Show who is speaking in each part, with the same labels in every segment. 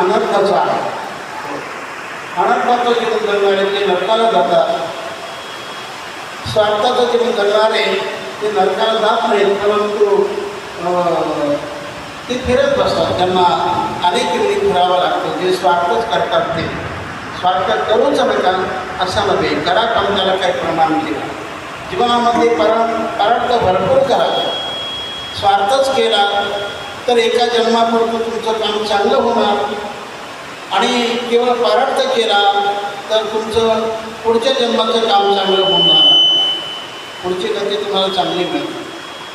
Speaker 1: अनर्थाचं आहे. अनर्थाचं जीवन जगणारे ते नरकाला जातात, स्वार्थाचं जीवन जगणारे ते नरकाला जात नाहीत, परंतु ते फिरत बसतात. त्यांना अनेक वेळी फिरावं लागतं. जे स्वार्थच करतात ते स्वार्थ करूच नका असं नव्हे, करा काम, त्याला काही प्रमाण केला. जीवनामध्ये परार्थ भरपूर करा. स्वार्थच केला तर एका जन्मापुरतं तुमचं काम चांगलं होणार, आणि केवळ परार्थ केला तर तुमचं पुढच्या जन्माचं काम चांगलं होणार, पुढची गती तुम्हाला चांगली मिळते.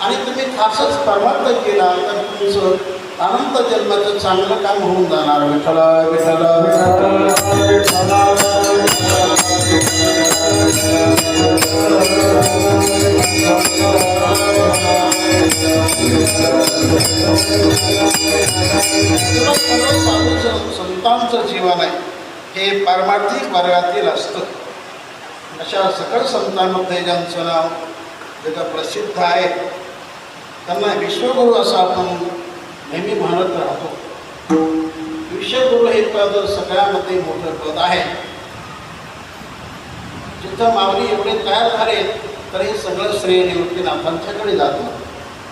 Speaker 1: आणि तुम्ही खासच परमार्थ केला तर तुमचं अनंत जन्माचं चांगलं काम होऊन जाणार. विठ्ठल विठ्ठल संतांचं जीवन आहे हे पारमार्थिक वर्गातील असतं. अशा सकळ संतांमध्ये ज्यांचं नाव जग प्रसिद्ध आहे त्यांना विश्वगुरू असं आपण नेहमी म्हणत राहतो. विश्वगुरू हे पद सगळ्यामध्ये मोठं पद आहे. जिथं माऊली एवढे तयार झाले तर हे सगळं श्रेय निवृत्तीनाथांच्याकडे जातं.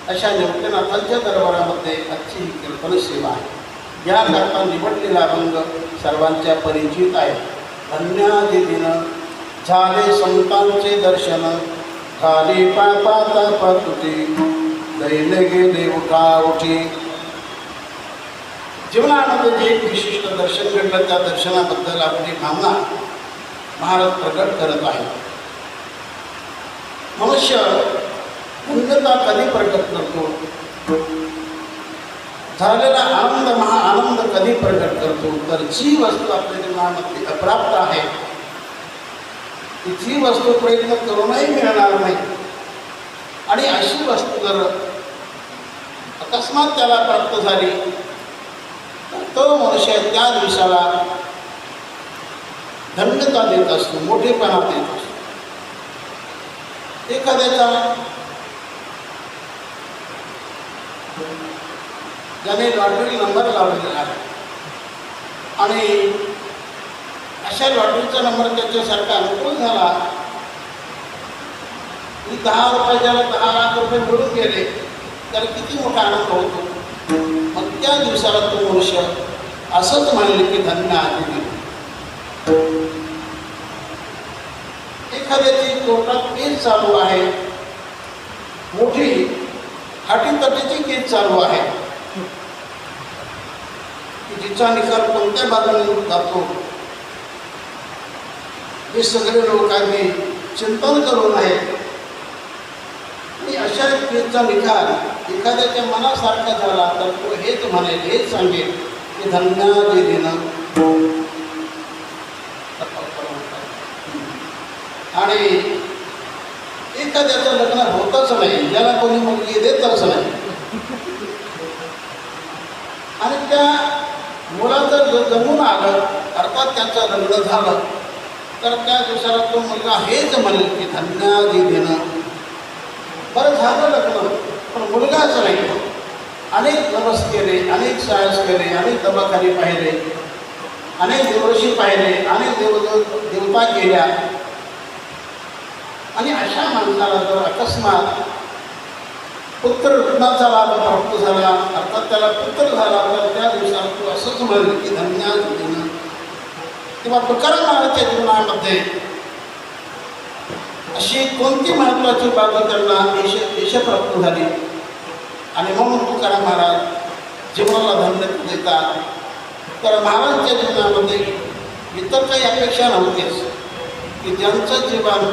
Speaker 1: अशा निवृत्तीनाथांच्या दरबारामध्ये आजची ही कीर्तन सेवा आहे. याकरता निवडलेला अभंग सर्वांच्या परिचित आहे. धन्यादी दिन झाले संतांचे दर्शन, झाले पापाता पातुटी, दैल गेले उठाउठी. जीवनामध्ये जे एक विशिष्ट दर्शन घडलं त्या दर्शनाबद्दल आपली भावना महाराज प्रकट करत आहे. मनुष्य धन्यता कधी प्रकट करतो, झालेला आनंद महाआनंद कधी प्रकट करतो, तर जी वस्तू आपल्या जीवनामध्ये अप्राप्त आहे जी वस्तू प्रयत्न करूनही मिळणार नाही, आणि अशी वस्तू जर अकस्मात त्याला प्राप्त झाली तर तो मनुष्य त्या दिवसाला धन्यता देत असतो, मोठेपणा देत असतो. एखाद्याचा ज्याने लॉटरी नंबर लावलेला आहे आणि अशा लॉटरीचा नंबर त्याच्यासारखा अनुकूल झाला की 10 रुपयाला 10 लाख रुपये मिळून गेले तर किती मोठा आनंद होतो. मग त्या दिवसाला तो मनुष्य असंच म्हणले की धन्य आहे. एखाद्याची कोर्टात केस चालू आहे, मोठी हाटीतटीची केस चालू आहे, जिचा निकाल कोणत्या बाजूने जातो हे सगळे लोकांनी चिंतन करू नये. आणि अशा केसचा निकाल एखाद्याच्या मनासारखा झाला तर तो हेच म्हणेल, हेच सांगेल की धन्यादी दिन. आणि एखाद्याचं लग्न होतच नाही, ज्याला कोणी मुलगी देतच नाही, आणि त्या मुलाचं जर जमून आलं अर्थात त्याचं लग्न झालं तर त्या दिवसाला तो मुलगा हेच म्हणेल की धन्यादी दिन. बरं झालं लग्न पण मुलगाच नाही. अनेक नवस केले, अनेक सायस केले, अनेक दवाखाने पाहिले, अनेक देवऋषी पाहिले, अनेक देवता केल्या, आणि अशा माणसाला जर अकस्मात पुत्र रत्नाचा लाभ प्राप्त झाला अर्थात त्याला पुत्र झाला तर त्या दिवसाला तो असंच म्हणेल की धन्यादी दिन. तेव्हा तुकाराम महाराजच्या जीवनामध्ये अशी कोणती महत्त्वाची बाब त्यांना यशप्राप्त झाली आणि म्हणून तुकाराम महाराज जीवनाला धन्यता देतात. तर महाराजांच्या जीवनामध्ये इतर काही अपेक्षा नव्हतीच की ज्यांचं जीवन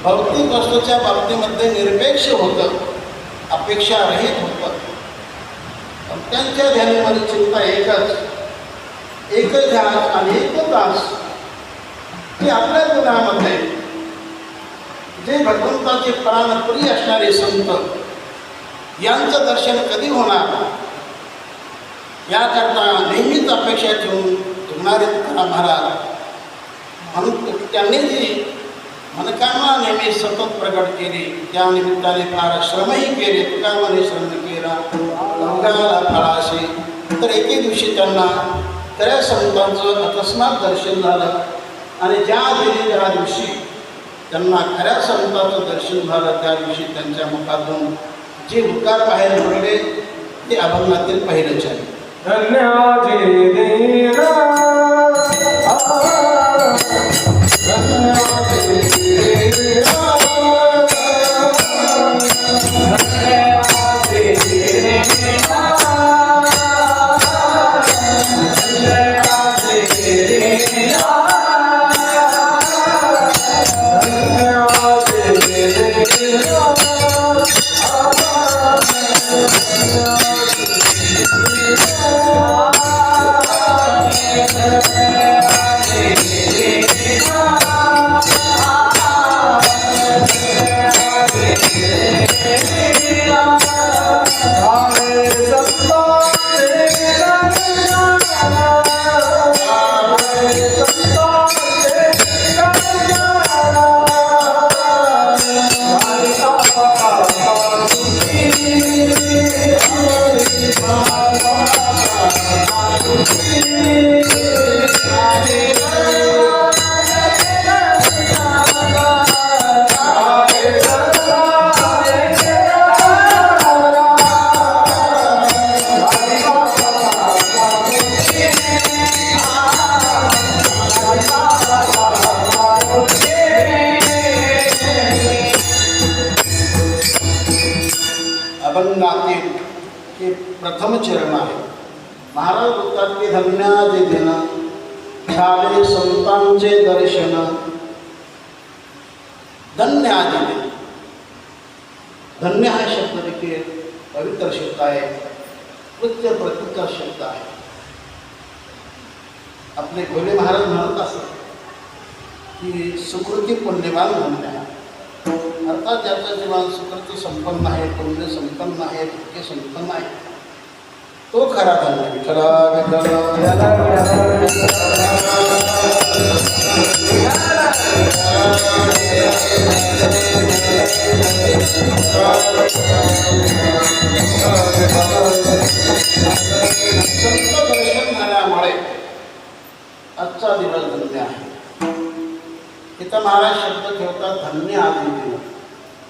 Speaker 1: भौतिक वस्तूच्या बाबतीमध्ये निरपेक्ष होतं, अपेक्षा रहित होतं, पण त्यांच्या ध्यानामध्ये चिंता एकच ध्यान आणि एकच दास की आपल्या जीवनामध्ये जे भगवंताचे प्राणप्रिय असणारे संत यांचं दर्शन कधी होणार याकरता नेहमीच अपेक्षा ठेवून जगणारे तुकाराम महाराज. म्हणून त्यांनी जी मनकामना नेहमी सतत प्रकट केली, त्या निमित्ताने फार श्रमही केले. तुकारामाने श्रम केला अवघाला फळाशी, तर एके दिवशी त्यांना खऱ्या संतांचं अकस्मात दर्शन झालं आणि ज्या दिवशी त्यांना खऱ्या संतांचं दर्शन झालं त्या दिवशी त्यांच्या मुखातून जे उद्गार बाहेर पडले ते अभंगातील पहिलेच आहे.
Speaker 2: धन्याजी देवा
Speaker 1: अभंगातील हे प्रथम चरण आहे. महाराज बोलतात की धन्याचे दिन झाले संतांचे दर्शन. धन्य आदि दिन. धन्य हा शब्द देखील पवित्र शब्द आहे, कृत्य प्रतीचा शब्द आहे. आपले भोले महाराज म्हणत असतात की सुकृती पुण्यवान धन्य आहे. अर्थात ज्याचं जीवन सुकृती संपन्न आहे, पुण्य संपन्न आहे, भक्ती संपन्न आहे, तो खरा धन्य. विठ्ठला संत दर्शन झाल्यामुळे आजचा दिवस धन्य आहे. इथं महाराज शब्द ठेवतात धन्य आदी दिन.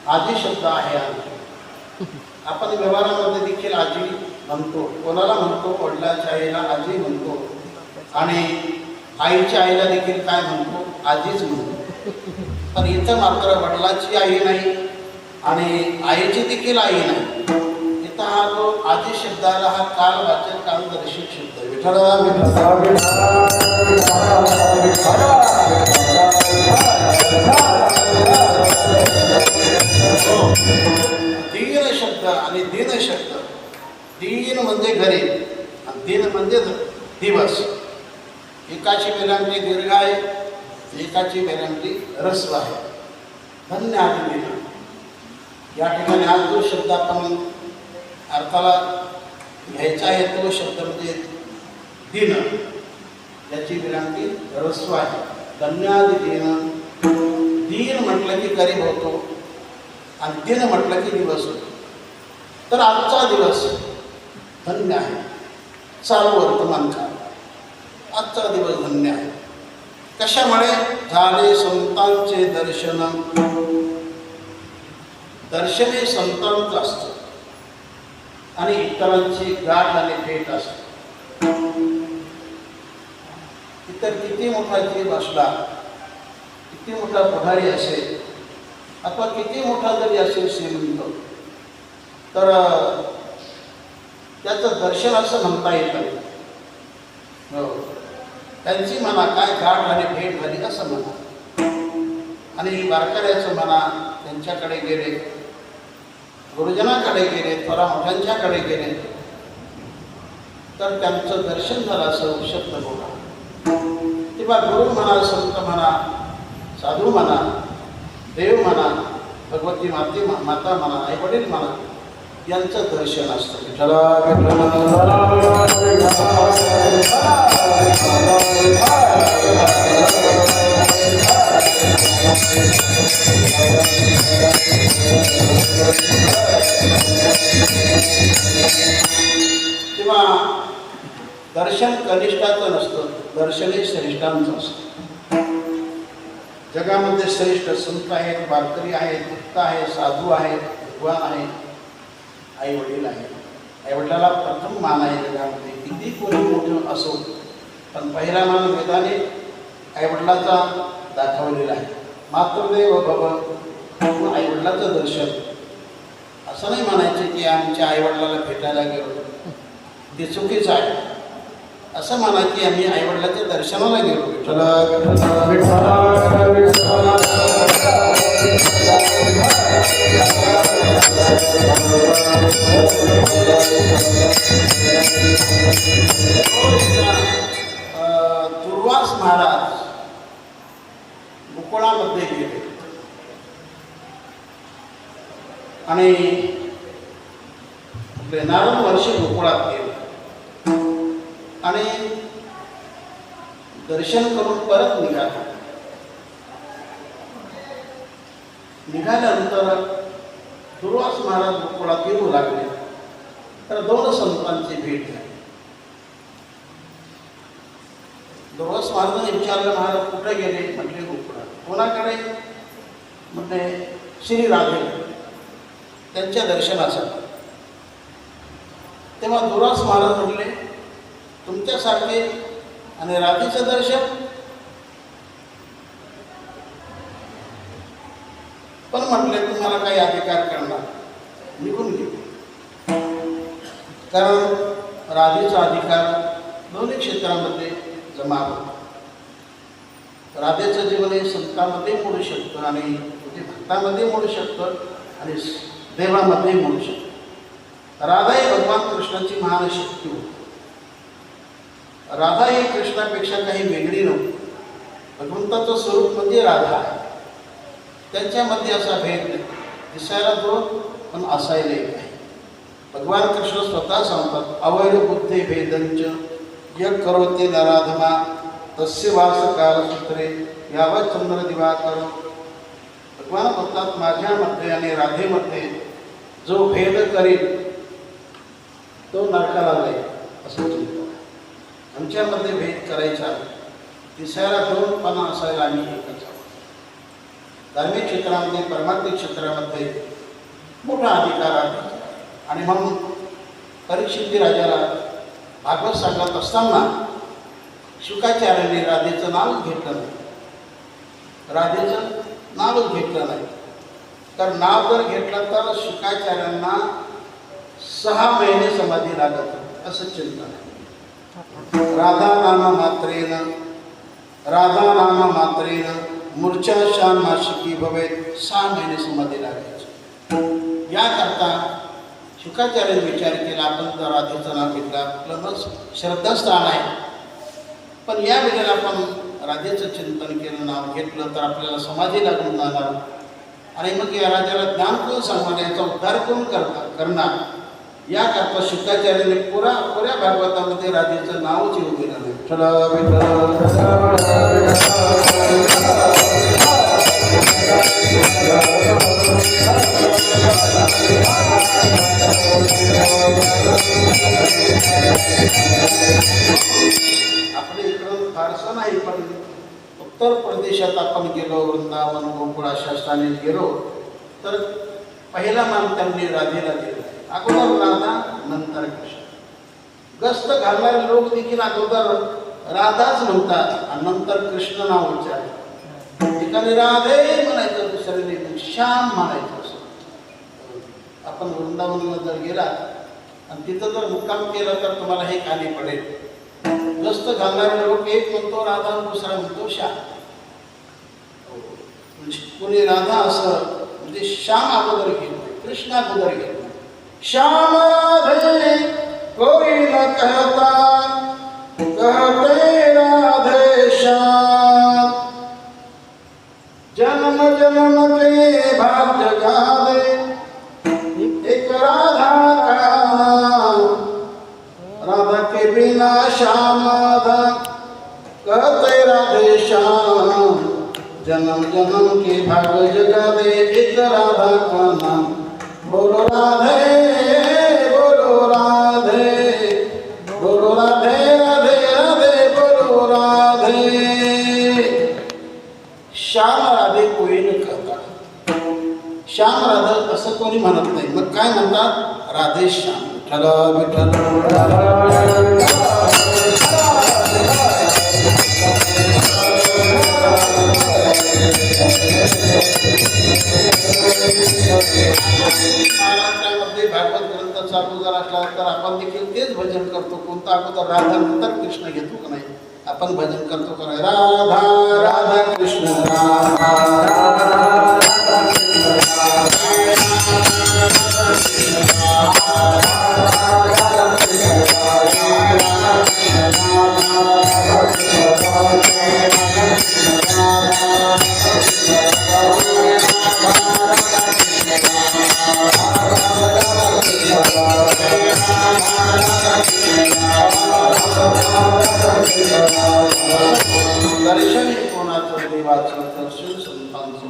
Speaker 1: आजी शब्द आहे. आजी आपण व्यवहारामध्ये देखील आजी म्हणतो. कोणाला म्हणतो? वडिलांच्या आईला आजी म्हणतो आणि आईच्या आईला देखील काय म्हणतो? आजीच म्हणतो. पण इथं मात्र वडिलाची आई नाही आणि आईची देखील आई नाही. इथं हा जो आजी शब्दाला हा कालवाचक कालदर्शक शब्द आहे. दीन शब्द आणि दिन शब्द. दीन म्हणजे घरी आणि दिन म्हणजे दिवस. एकाची वेलांटी दीर्घ आहे, एकाची वेलांटी ह्रस्व आहे. धन्य आदी दिन. या ठिकाणी हा जो शब्द आपण अर्थाला घ्यायचा आहे तो शब्द म्हणजे दिन. याची विरांती ह्रस्व आहे. धन्यादी दिन. दिन म्हटलं की गरीब होतो आणि दिन म्हटलं की दिवस होतो. तर आजचा दिवस धन्य आहे. चालू वर्तमान काळ. आजचा दिवस धन्य आहे. कशामुळे? झाले संतांचे दर्शन. दर्शन हे संतांचं असतं आणि इतरांची गाठ आणि भेट असते. इतर किती मोठा जीव असला, किती मोठा पुढारी असेल अथवा किती मोठा जरी असेल श्रीमंत, तर त्याचं दर्शन असं म्हणता येत नाही. त्यांची म्हणा काय गाठ आणि भेट झाली असं म्हणा. आणि वारकऱ्याचं म्हणा त्यांच्याकडे गेले, गुरुजनाकडे गेले, थोडा मोठ्यांच्याकडे गेले तर त्यांचं दर्शन झालं असं शब्द बोला. तेव्हा गुरु म्हणा, संत म्हणा, साधू म्हणा, देव म्हणा, भगवती माता म्हणा, आई वडील म्हणा, यांचं दर्शन असतं. तेव्हा दर्शन कनिष्ठाचं नसतं, दर्शन हे श्रेष्ठांचं असतं. जगामध्ये श्रेष्ठ संत आहेत, वारकरी आहेत, भक्त आहेत, साधू आहेत, विद्वान आहेत, आई वडील आहेत. आई वडिलाला प्रथम मान आहे जगामध्ये, किती कोणी मोठं असो, पण पहिला मान वेदाने आई वडिलाचा दाखवलेला आहे. मातृदेव भव, आई वडिलाचं दर्शन. असं नाही म्हणायचं की आमच्या आई वडिलाला भेटायला गेलो, ते चुकीचं आहे. असं म्हणा की आम्ही आई वडिलाच्या दर्शनाला गेलो. दुर्वास महाराज गोकुळामध्ये गेले आणि नारद वर्षी गोकुळात गेले आणि दर्शन करून परत निघाल्यानंतर दुर्वास महाराज गोकुळात येऊ लागले. तर दोन संतांची भेट झाली. दुर्वास महाराजांनी विचारलं, महाराज कुठे गेले? म्हटले गोकुळात. कोणाकडे? म्हणजे श्री राधे, त्यांच्या दर्शनासाठी. तेव्हा दुर्वास महाराज म्हटले, तुमच्यासारखे आणि राधेचं दर्शन? पण म्हटले तुम्हाला काही अधिकार करणार, निघून गेले. कारण राधेचा अधिकार दोन्ही क्षेत्रामध्ये जमा होतो. राधेचं जीवन हे संतांमध्ये मोडू शकतं आणि भक्तामध्ये मोडू शकतं आणि देवामध्ये मोडू शकतं. राधा ही भगवान कृष्णाची महान शक्ती होती. राधा ही कृष्णापेक्षा काही वेगळी नव्हती. भगवंताचं स्वरूप म्हणजे राधा आहे. त्यांच्यामध्ये असा भेद नाही. दिसायला दोन पण असायला एक आहे. भगवान कृष्ण स्वतः सांगतात, अवैर बुद्धे भेदंच यक करोते नराधमा तस्य वास कालसूत्रे यावत चंद्र दिवाकर. भगवान म्हणतात, माझ्यामध्ये आणि राधेमध्ये जो भेद करील तो नरकाला जाईल असं चिंता. आमच्यामध्ये भेद करायचा, दिसायला दोन पण असायला आम्ही एकच आहोत. धार्मिक क्षेत्रामध्ये, परमार्थिक क्षेत्रामध्ये मोठा अधिकार आहे. आणि म्हणून परीक्षित राजाला भागवत सांगत असताना शुकाचार्यांनी राधेचं नावच घेतलं नाही. राधेचं नावच घेतलं नाही. तर नाव जर घेतलं तर शुकाचार्यांना 6 महिने समाधी लागत असं चिंतन आहे. राधा नाम मात्रेन मूर्छा शान नाशिकी भवेत. 6 महिने समाधी लागायची. याकरता शुकाचार्यांनी विचार केला, आपण जर राधेचं नाव घेतलं, आपलं मग श्रद्धास्थान आहे, पण या वेळेला आपण राधेचं चिंतन केलं, नाव घेतलं तर आपल्याला समाधी लागून जाणार. आणि मग या राजाला ज्ञान कोण सांगणार, याचा उद्धार कोण करणार. याकरता शुकाचार्याने पुऱ्या भागवतामध्ये राधेचं नावच येऊ दिलं नाही. आपल्या इकडं फारसं नाही, पण उत्तर प्रदेशात आपण गेलो, वृंदावन गोकुळ अशा स्थानी गेलो तर पहिला मान त्यांनी राधेला दिला. अगोदर राधा, नंतर कृष्ण. गस्त घालणारे लोक देखील अगोदर राधाच म्हणतात आणि नंतर कृष्ण नाव उच्चारतात. ठिकाणी राधे म्हणायचं, दुसऱ्या श्याम म्हणायचं. असं आपण वृंदावनला जर गेला आणि तिथं जर मुक्काम केला तर तुम्हाला हे खाली पडेल. गस्त घालणारे लोक एक म्हणतो राधा, दुसरा म्हणतो श्याम. कोणी राधा असं म्हणजे श्याम अगोदर घेतो, कृष्ण अगोदर घेतो. श्याम राधे कोई न कहता, कहते राधे श्याम. जन्म जन्म के भाग जगा दे एक राधा का नाम. राधा के बिना श्याम राधा, कहते राधे श्याम. जन्म जन्म के भाग जगा दे एक राधा का नाम. बोलो राधे, बोलो राधे, बोलो राधे. श्याम राधा असं कोणी म्हणत नाही. मग काय म्हणतात? राधेश्याम. विठ्ठल विठ्ठल महाराष्ट्रामध्ये भागवत ग्रंथ चालू जर असला तर आपण देखील तेच भजन करतो. कोणतं अगोदर राधा नंतर कृष्ण घेतो का नाही? आपण भजन करतो का नाही? राधा राधा कृष्ण राधा दर्शन हे कोणाचं? देवाचं. दर्शन संतांचं.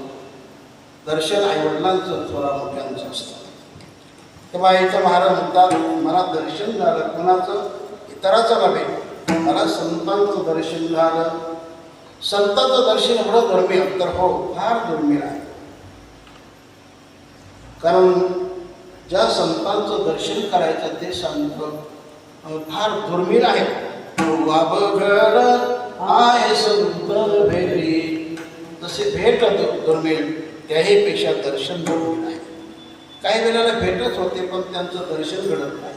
Speaker 1: दर्शन आईवडिलांचं, थोरा मोठ्यांचं असतं. तेव्हा इथं महाराज म्हणतात मला दर्शन झालं. कोणाचं? इतराचं नव्हे, मला संतांचं दर्शन झालं. संतांचं दर्शन एवढं दुर्मिळ तर हो फार दुर्मिळ आहे. कारण ज्या संतांचं दर्शन करायचं ते सांगतं फार दुर्मिळ आहे. आहे संत भेटी. जसे भेट दुर्मिळ त्याही पेक्षा दर्शन दुर्मिळ आहे. काही वेळेला भेटच होते पण त्यांचं दर्शन घडत नाही.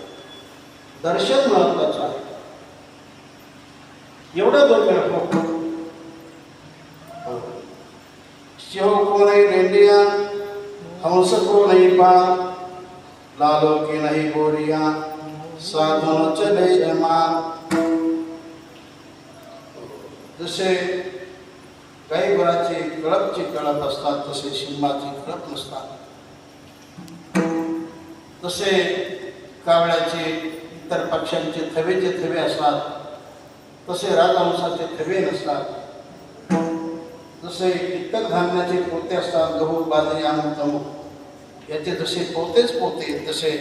Speaker 1: दर्शन महत्वाचं आहे. एवढं दुर्मिळ हो. शिव को नाही रेंडिया, हंस को नाही पाळ, लालो की नाही गोरिया, साधन चले जमा. जसे काही गुराची कळपची कळप असतात तसे सिंहाची कळप नसतात. जसे कावळ्याचे इतर पक्ष्यांचे थवेचे थवे असतात तसे राजहंसाचे थवे नसतात. जसे इतर धान्याचे पोते असतात गहू बाजरी आणि तमूक याचे जसे पोतेच पोते तसे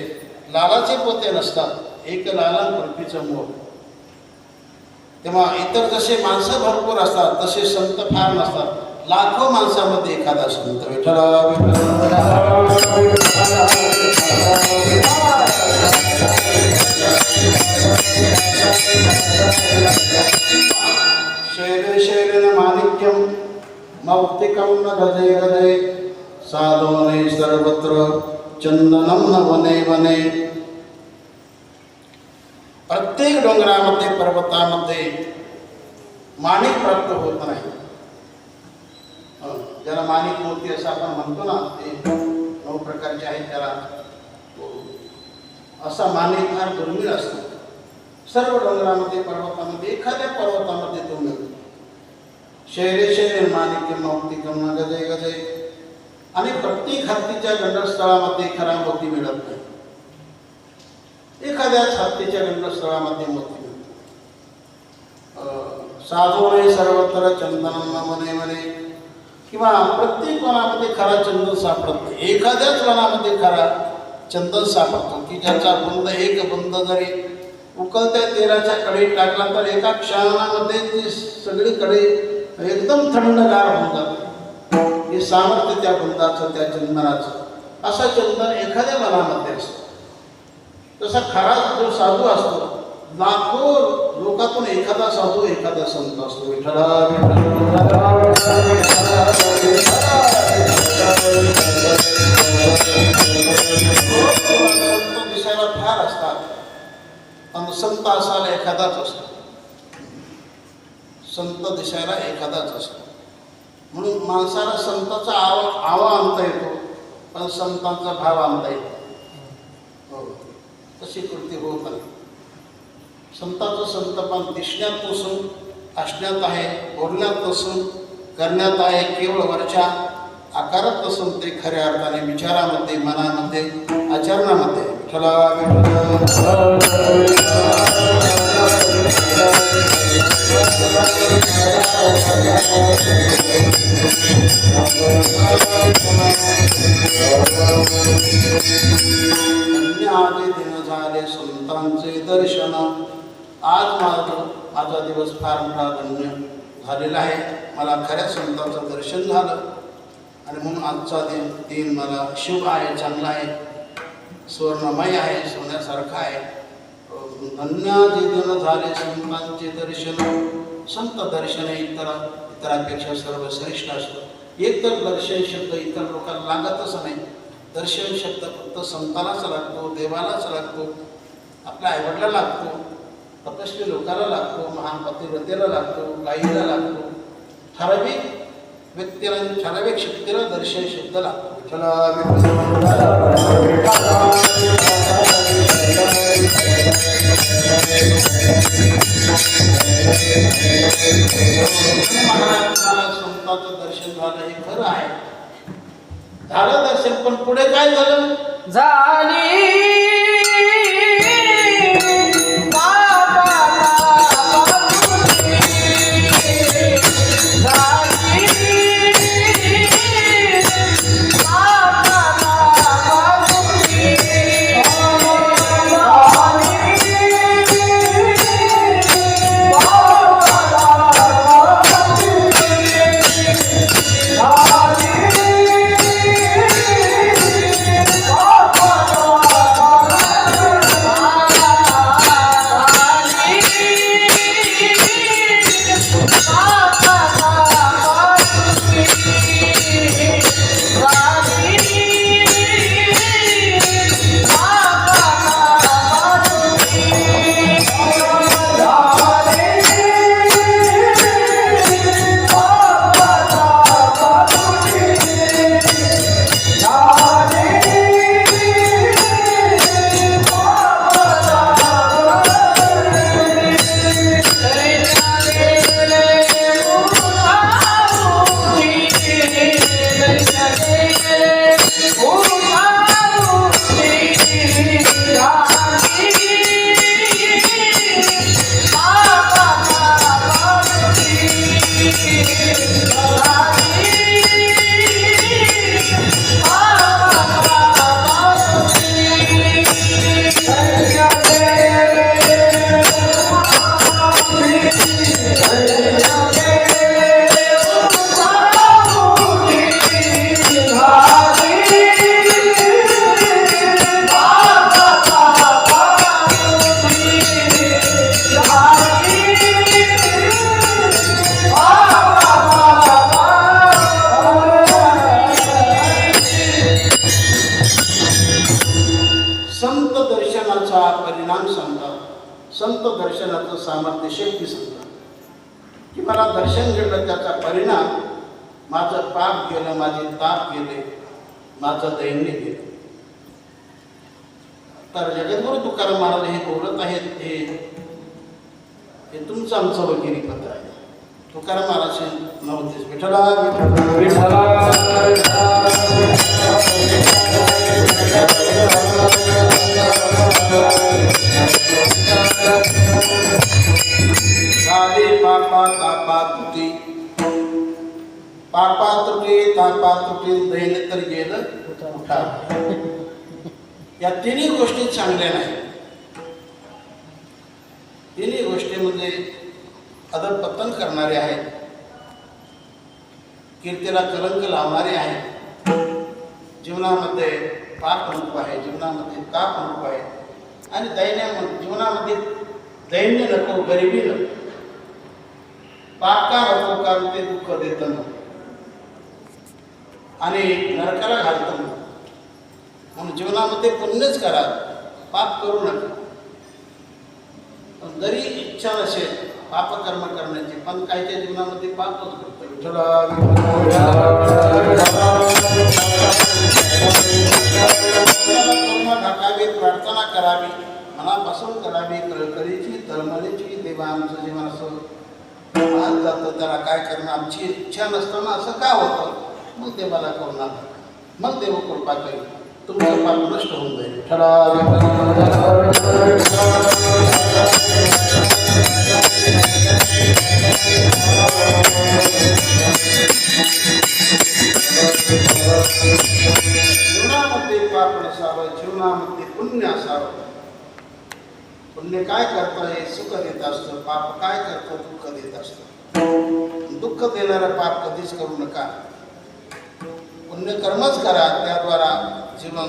Speaker 1: लालाचे पोते नसतात. एक लाला पृथ्वीचं मोर. तेव्हा इतर जसे माणसं भरपूर असतात तसे संत फार नसतात. लाखो माणसामध्ये एखादा संत. शैले शैलेन माणिक्यम मौक्तिकं न गजे गजे, साधोने सर्वत्र चंदनम न वने वने. प्रत्येक डोंगरामध्ये पर्वतामध्ये माणिक प्राप्त होत नाही. ज्याला माणिक मोती असं आपण म्हणतो ना, ते 9 प्रकारचे आहेत. त्याला असा माणिक फार दुर्मिळ असतो. सर्व डोंगरामध्ये पर्वतामध्ये एखाद्या पर्वतामध्ये तो मिळतो. शैले शैले माणिक्य मौक्तिकं न गजे गजे. आणि प्रत्येक हत्तीच्या गंडस्थळामध्ये खरा मोती मिळत नाही. एखाद्याच हत्तीच्या गंडस्थळामध्ये मोती मिळतो. साधूने सर्वत्र चंदन मने मने. किंवा प्रत्येक वनामध्ये खरा चंदन सापडत नाही. एखाद्याच वनामध्ये खरा चंदन सापडतो की ज्याचा बुंद एक बुंद जरी उकळत्या तेलाच्या कढईत टाकला तर एका क्षणामध्ये ती सगळी कढई एकदम थंडगार होऊन जाते. हे सामर्थ्य त्या बुंदाचं, त्या चंदनाचं. असा चंदन एखाद्या वनामध्ये असतो. तसा खरा जो साधू असतो लाखो लोकातून एखादा साधू एखादा संत असतो. संत दिसायला फार असतात पण संत असायला एखादाच असतो. संत दिसायला एखादाच असतो. म्हणून माणसाला संताचा आवा आणता येतो पण संतांचा भाव आणता येतो. तशी कृती होत नाही. संताचं संतपण दिसण्यात नसून असण्यात आहे, बोलण्यात नसून करण्यात आहे. केवळ वरच्या आकारात नसून ते खऱ्या अर्थाने विचारामध्ये, मनामध्ये, आचरणामध्ये. आधी दिन झाले संतांचे दर्शन. आज माझा दिवस फार मोठा धन्य झालेला आहे. मला खऱ्या संतांचं दर्शन झालं आणि म्हणून आजचा दिन मला शुभ आहे, चांगला आहे, स्वर्णमय आहे, सोन्यासारखा आहे. धन्याचे दिन झाले संतांचे दर्शन. संत दर्शन इतरांपेक्षा सर्वश्रेष्ठ असतं. एक तर दर्शन शब्द इतर लोकांना लागतच नाही. दर्शन शब्द फक्त संतालाच लागतो, देवालाच लागतो, आपल्या आईवडिला लागतो, तपस्वी लोकांना लागतो, महान पतिव्रतेला लागतो, गाईला लागतो. ठराविक व्यक्तीला ठराविक शक्तीला दर्शन शब्द लागतो. महाराजांना संतांचं दर्शन झालं हे खरं आहे. झालं दर्शन, पण पुढे काय झालं? संत दर्शनाचा परिणाम सांगतात. संत दर्शनाचं सामर्थ्य शक्ती सांगतात की मला दर्शन घडलं, त्याचा परिणाम माझं पाप गेलं, माझे ताप गेले, माझं दैन्य गेलं. तर जगद्गुरु तुकाराम महाराज हे बोलत आहेत, हे तुमचं आमचं वकिली पत्र आहे. तुकाराम महाराज 9:30 विठ्ठला झाले पापा तापा तुटी, पापा तुटी तापा तुटी, दैन्य तर गेलं उठा. या तिन्ही गोष्टी चांगल्या नाही. तिन्ही गोष्टी म्हणजे अधःपतन करणारे आहेत, कीर्तीला कलंक लावणारे आहेत. जीवनामध्ये पाप रूप आहे, जीवनामध्ये ताप रूप आहे. आणि जीवनामध्ये दैन्य नको, गरिबी नको, पाप का नको, कारण ते दुःख देतं नको आणि नरकाला घालतं नको. म्हणून जीवनामध्ये पुण्यच करा, पाप करू नका. पण जरी इच्छा नसेल पापकर्म करण्याची, पण काहीच्या जीवनामध्ये पापच करतो. करुणा ढाकावी, प्रार्थना करावी, मनापासून करावी, कळकळीची तळमळीची. देवा आमचं जीवन असं आज जातं, त्याला काय करणं, आमची इच्छा नसताना असं का होतं? मग देवाला करुणा करा, मग देव कृपा करेल, तुमचं पाप नष्ट होऊन जाईल. जीवनामध्ये पाप नसावं, जीवनामध्ये पुण्य असावं. पुण्य काय करतं? हे सुख देत असतं. पाप काय करतं? दुःख देत असतं. दुःख देणारं पाप कधीच करू नका. पुण्यकर्मच करा, त्याद्वारा जीवन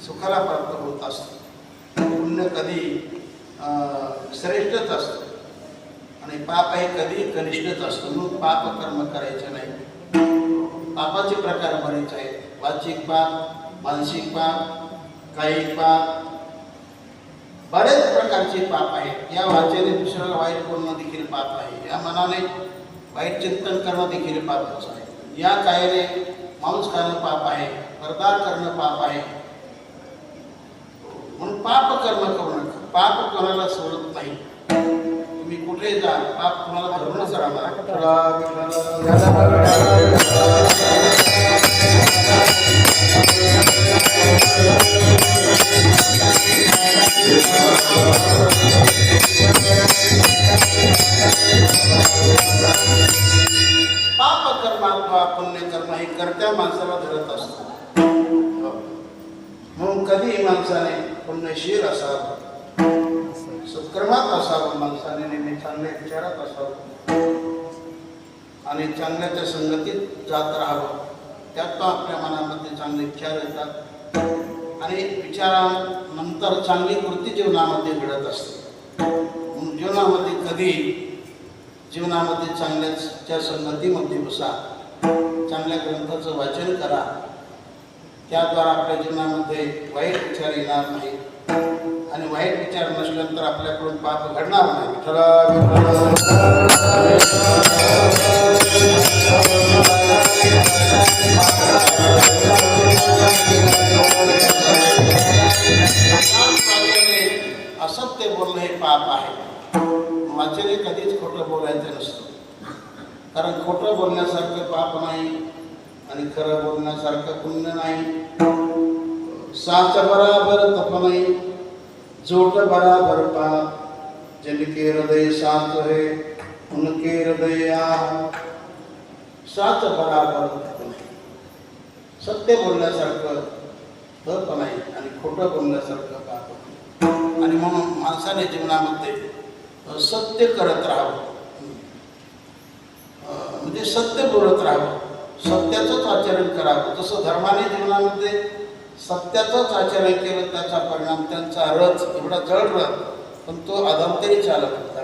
Speaker 1: सुखाला प्राप्त होत असतं. पुण्य कधी श्रेष्ठच असतं आणि पाप हे कधी कनिष्ठच असतं. म्हणून पाप कर्म करायचे नाही. पापाचे प्रकार बरेच आहेत. वाचिक पाप, मानसिक पाप, कायिक पाप, बरेच प्रकारचे पाप आहेत. या वाचेने दुसऱ्याला वाईट बोलणं देखील पाप आहे. या मनाने वाईट चिंतन करणं देखील पापच आहे. या कायाने मांस खाणं पाप आहे, परदार करणं पाप आहे. म्हणून पाप कर्म करू नका. पाप कोणाला सोडत नाही. तुम्ही कुठे जा, पाप तुम्हाला धरूनच राहणार. पाप कर्म अथवा पुण्यकर्म हे कर्त्या माणसाला धरत असतो. म्हणून कधी माणसाने पुण्यशील असावं, सत्कर्मात असावं, माणसाने नेहमी चांगल्या विचारात असावं आणि चांगल्याच्या संगतीत जात राहावं. त्यात आपल्या मनामध्ये चांगले विचार येतात आणि विचारानंतर चांगली कृती जीवनामध्ये घडत असते. म्हणून जीवनामध्ये चांगल्याच्या संगतीमध्ये बसा, चांगल्या ग्रंथाचं वाचन करा. त्याद्वारा आपल्या जीवनामध्ये वाईट विचार येणार नाही आणि वाईट विचार नसल्यानंतर आपल्याकडून पाप घडणार नाही. असत्य बोलणं हे पाप आहे. वाचने कधीच खोटं बोलायचं नसतं, कारण खोटं बोलण्यासारखं पाप नाही आणि खरं बोलण्यासारखं पुण्य नाही. साच बराबर तप नाही, जोट बराबर पाप. जिनके हृदय साच है उनके हृदय साच बराबर तप नाही. सत्य बोलण्यासारखं तप नाही आणि खोटं बोलण्यासारखं पाप नाही. आणि म्हणून माणसाने जीवनामध्ये सत्य करत राहावं, म्हणजे सत्य बोलत राहावं, सत्याचंच आचरण करावं. जसं धर्माने जीवनामध्ये सत्याचंच आचरण केलं, त्याचा परिणाम त्यांचा रथ एवढा जड रथ, पण तो अधमतेही चालत होता.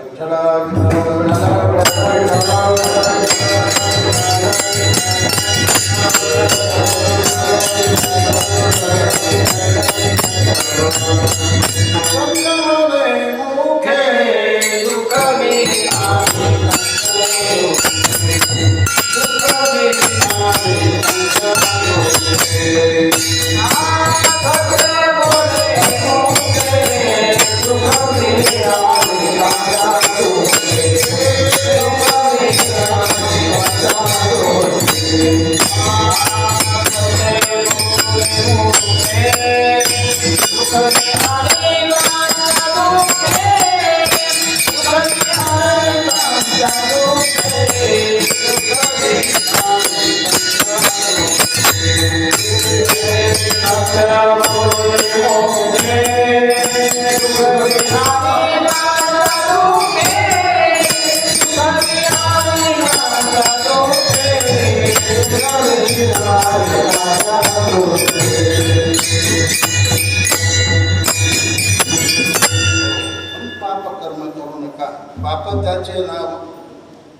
Speaker 1: पाप त्याचे नाव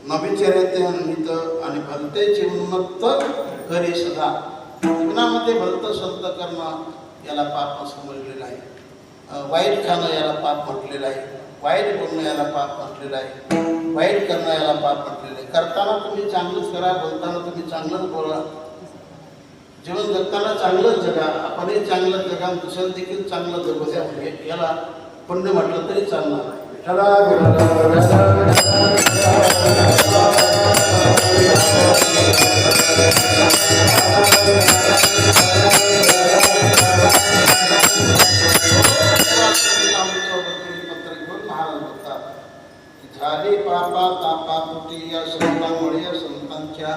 Speaker 1: नभिचरिते नित आणि भलते जीवनमत्त करी सदा. जीवनामध्ये भलतं संत करणं याला पाप समजलेलं आहे. वाईट खाणं याला पाप म्हटलेलं आहे. वाईट बोलणं याला पाप म्हटलेलं आहे. वाईट करणं याला पाप म्हटलेलं आहे. करताना तुम्ही चांगलंच करा, बोलताना तुम्ही चांगलंच बोला, जीवन जगताना चांगलंच जगा. आपणही चांगलं जगा, दुसऱ्या देखील चांगलं जगू द्या. याला पुण्य म्हटलं तरी चालणार आहे. झाले पापा तापा तुटी या संतांमुळे, या संतांच्या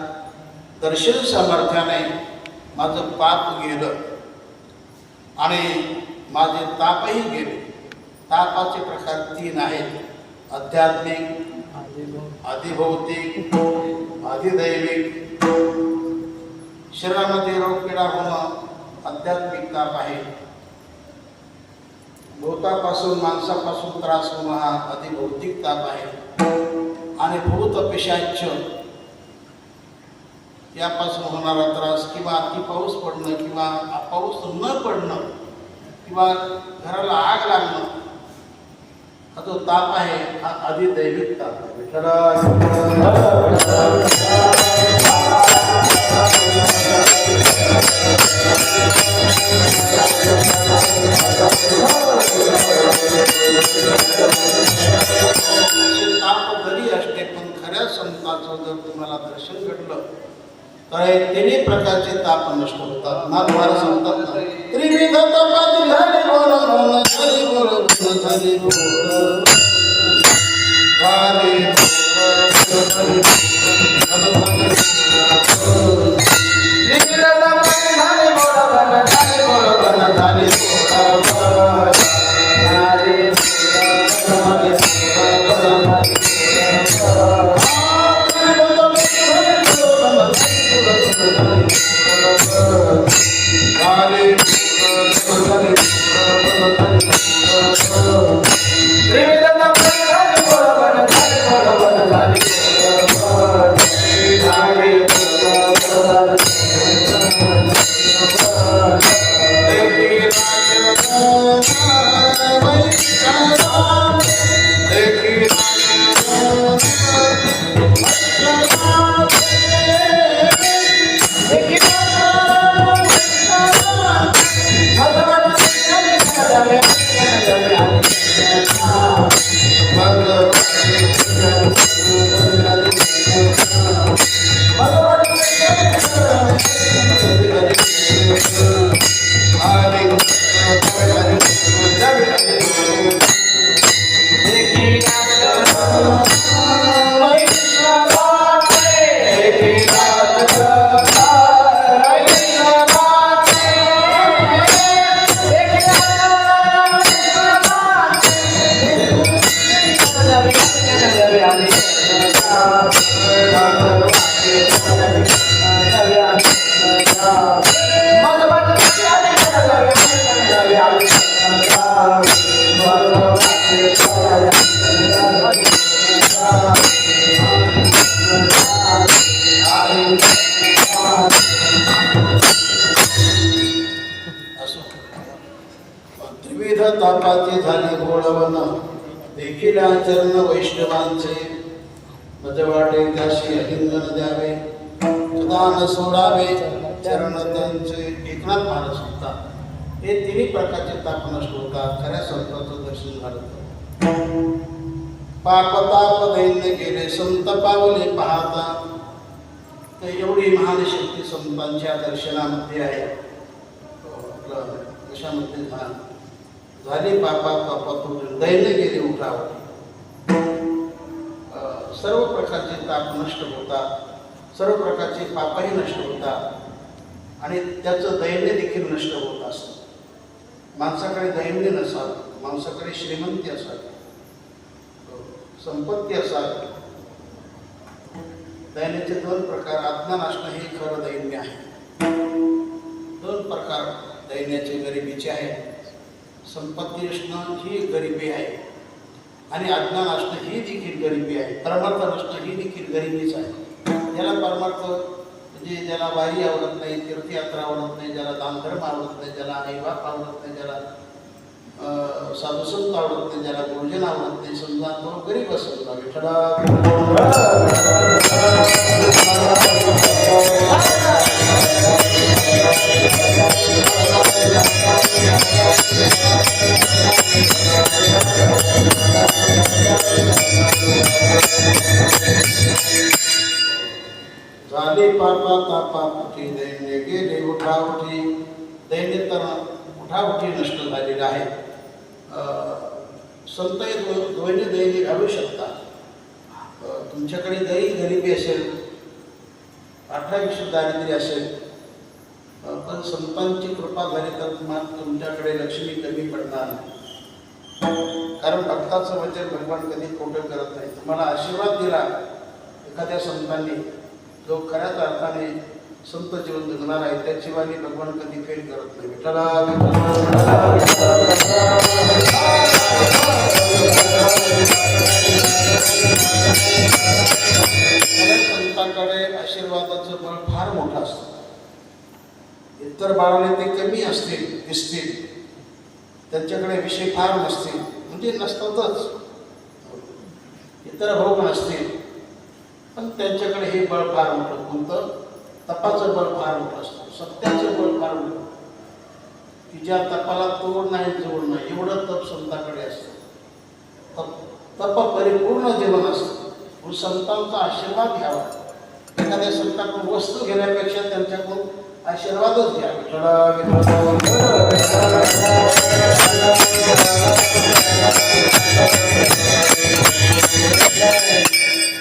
Speaker 1: दर्शन सामर्थ्याने माझं पाप गेलं आणि माझे तापही गेले. तापाचे प्रकार 3 आहेत: आध्यात्मिक, अधिभौतिक, अधिदैविक. शरीरामध्ये रोगपीडा होणं आध्यात्मिक ताप आहे. भूतापासून माणसापासून त्रास होणं हा अधिभौतिक ताप आहे. आणि भूत पिशाच यापासून होणारा त्रास किंवा अति पाऊस पडणं किंवा पाऊस न पडणं किंवा घराला आग लागणं हा जो ताप आहे हा अधिदैविक ताप आहे. ताप जरी असते पण खऱ्या संतांचं जर तुम्हाला दर्शन घडलं तर तिन्ही प्रकारचे ताप नष्ट होतात. नाथवार सांगतात ना, त्रिविध तपाची झाली बोल झाली बोल झाली बोल त्रिविध तापाचे झाले गोळवण देखील आचरण वैष्णवांचे मज वाटे त्याशी अलिंगन द्यावे दान सोडावे चरण त्यांचे. एकनाथ महाराज सांगतात हे तिन्ही प्रकारचे ताप नष्ट होतात खऱ्या संतांचं दर्शन झालं. पाप ताप दैन्य गेले संत पावले पाहता. तर एवढी महान शक्ती संतांच्या दर्शनामध्ये आहे. आपलं कशामध्ये झाली पापातून दैन्य गेले उठावते. सर्व प्रकारचे ताप नष्ट होतात, सर्व प्रकारचे पापही नष्ट होतात आणि त्याचं दैन्य देखील नष्ट होत असतं. माणसाकडे दैन्य नसावं, माणसाकडे श्रीमंती असावी, संपत्ती असावी. दैन्याचे दोन प्रकार, अज्ञान असणं हे खरं दैन्य आहे. दोन प्रकार दैन्याचे गरिबीचे आहे. संपत्ती असणं ही गरिबी आहे आणि अज्ञान असणं ही देखील गरिबी आहे. परमार्थ नसणं ही देखील गरिबीच आहे. ज्याला परमार्थ म्हणजे ज्याला वारी आवडत नाही, तीर्थयात्रा आवडत नाही, ज्याला दानधर्म आवडत नाही, ज्याला आईबाप आवडत नाही, ज्याला साधुसंत आवडत नाही, ज्याला गुरुजन आवडत नाही, समजा तो गरीब असेल. झाले पापा तापा उठी दैन्य गेले उठाउठी. दैन्य तर उठाउठी नष्ट झालेलं आहे. संत हे दोन्ही दैन्य घालू शकतात. तुमच्याकडे जरी गरिबी असेल, 18-20 दारिद्र्य असेल, पण संतांची कृपा झाली तर तुमच्याकडे लक्ष्मी कमी पडणार नाही. कारण भक्ताचं वचन भगवान कधी खोटं करत नाही. तुम्हाला आशीर्वाद दिला एखाद्या संतांनी जो खऱ्याच अर्थाने संत जीवन जगणार आहे त्याची वाणी भगवान कधी फेल करत नाही. विठ्ठला संतांकडे आशीर्वादाचं बळ फार मोठं असतं. इतर बाळाने ते कमी असतील दिसतील, त्यांच्याकडे विषय फार नसतील, म्हणजे नसतातच, इतर भोग नसतील, पण त्यांच्याकडे हे बळ फार मोठं. कोणतं? तपाचं बळ फार मोठं असतं, सत्याचं बळ फार मोठं, की ज्या तपाला तोड नाही जोड नाही एवढं तप संतांकडे असतं. तप परिपूर्ण जीवन असतं. संतांचा आशीर्वाद घ्यावा. एखाद्या संतांकडून वस्तू घेण्यापेक्षा त्यांच्याकडून आशीर्वादच घ्या.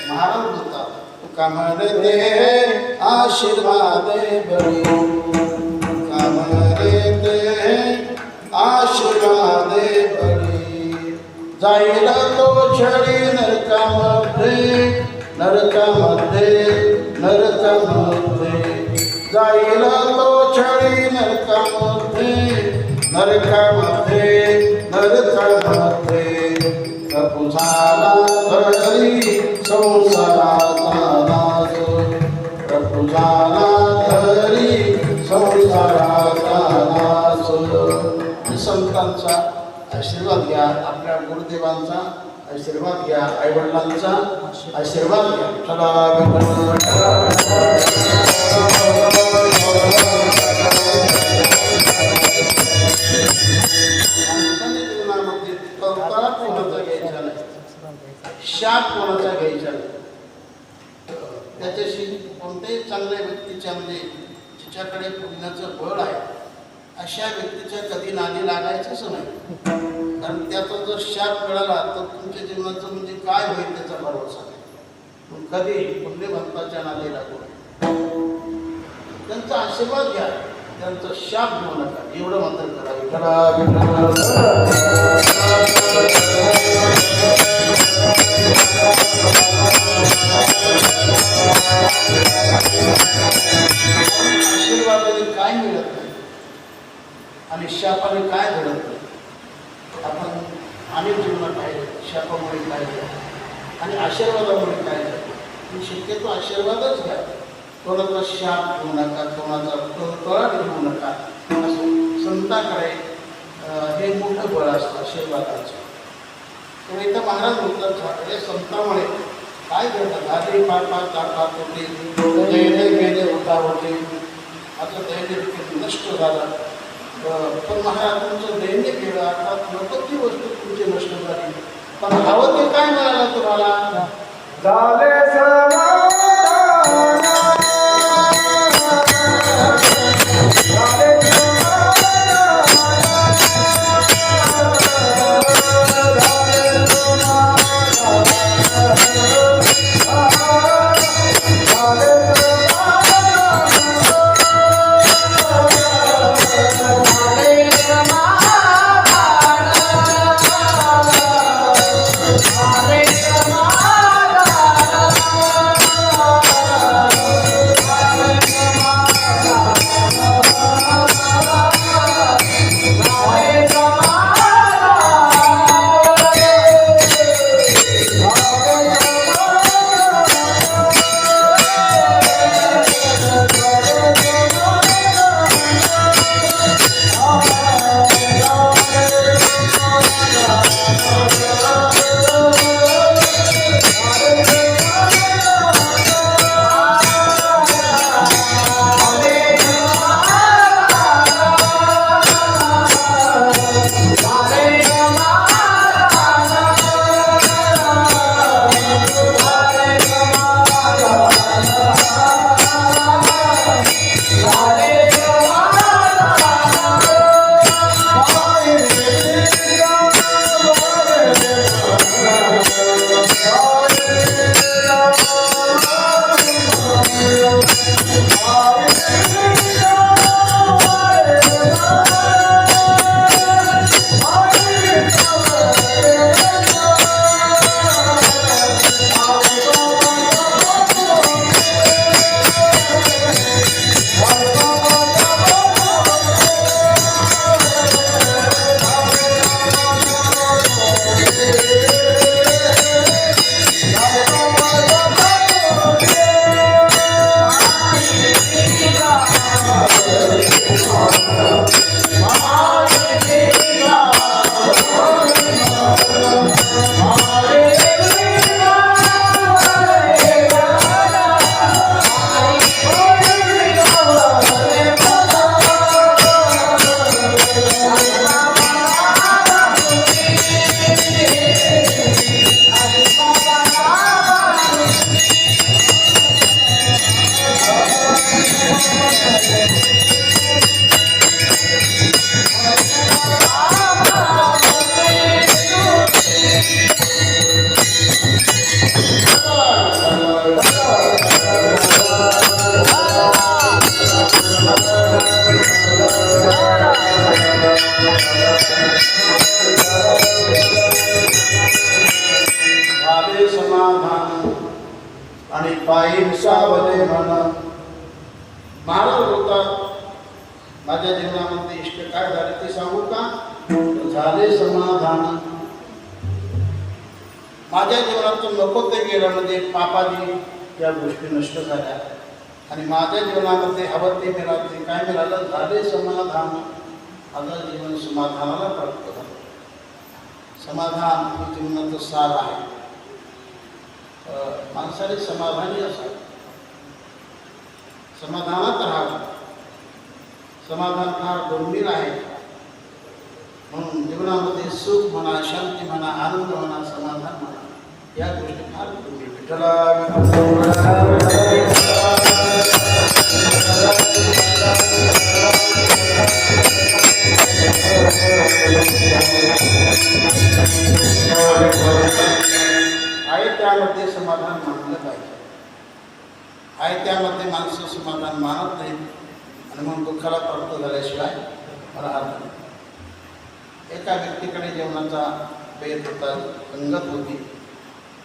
Speaker 1: महाराज बोलतात, तुका म्हणते आशीर्वाद बळी, तुका म्हणते आशीर्वाद बळी, जाईल तो छडी नरकामध्ये, नरकामध्ये, नरकामध्ये, जाईल तो छडी नरकामध्ये, नरकामध्ये, नरकामध्ये, प्रभू झाला धरी संसाराचा नाज, प्रभू झाला धरी संसाराचा नाज. संतांचा आशीर्वाद घ्या, आपल्या गुरुदेवांचा आशीर्वाद घ्या, आईवडिलांचा आशीर्वाद घ्या. जीवनामध्ये कवताळा कोणाचा घ्यायचा नाही, शाप कोणाचा घ्यायचा नाही. त्याच्याशी कोणत्याही चांगल्या व्यक्तीच्या म्हणजे जिच्याकडे पुण्याचं बळ आहे अशा व्यक्तीच्या कधी नादी लागायचंच नाही. कारण त्याचा जर शाप मिळाला तर तुमच्या जीवनाचं म्हणजे काय होईल त्याचा भरोसा नाही. पण कधी पुण्यभक्ताच्या नादी लागू नये. त्यांचा आशीर्वाद घ्या, त्यांचा शाप घेऊ नका. एवढं मात्र करावे. आशीर्वादाने काय मिळत नाही आणि शापाने काय घडत नाही. आपण अनेक जीवनात पाहिजे शापामुळे काय झालं आणि आशीर्वादामुळे काय झालं. शक्यतो आशीर्वादच घ्या. कोणाचा शाप घेऊ नका, कोणाचा तळतळाट घेऊ नका. असं संतांकडे हे मोठं बळ असतं आशीर्वादाचं. तर इथं महाराज बोलतात हे संतांमुळे काय घडतं. आधी पार पार ताट होते, दैने गेले होता होते, आता दैन्य नष्ट झालं. पण महाराज तुमचं दैन्य केलं, अर्थात नकोची वस्तू तुमची नष्ट झाली, पण हवं ते काय मिळालं तुम्हाला?
Speaker 2: झाले समाधान, झाले
Speaker 3: Hare Krishna
Speaker 1: आणि पायी सावले मन. महाराज बोलतात माझ्या जीवनामध्ये इष्ट काय झाले ते सांगू का? झाले समाधान. माझ्या जीवनातून नको ते गेलं म्हणजे पापादी या गोष्टी नष्ट झाल्या आणि माझ्या जीवनामध्ये हवं ते मिळाले. काय मिळालं? झाले समाधान. माझं जीवन समाधानाला प्राप्त झालं. समाधान हे जीवनाचं सार आहे. माणसाने समाधानी असावं, समाधानात राहावं. समाधान फार दुर्मिळ आहे. म्हणून जीवनामध्ये सुख म्हणा, शांती म्हणा, आनंद म्हणा, समाधान म्हणा, या गोष्टी फार दुर्मिळ. विठ्ठला आहे त्यामध्ये समाधान मानलं पाहिजे. आहे त्यामध्ये माणसं समाधान मानत नाहीत आणि मग दुःखाला प्राप्त झाल्याशिवाय राहत नाही. एका व्यक्तीकडे जेवणाचा बेत होता, संगत होती.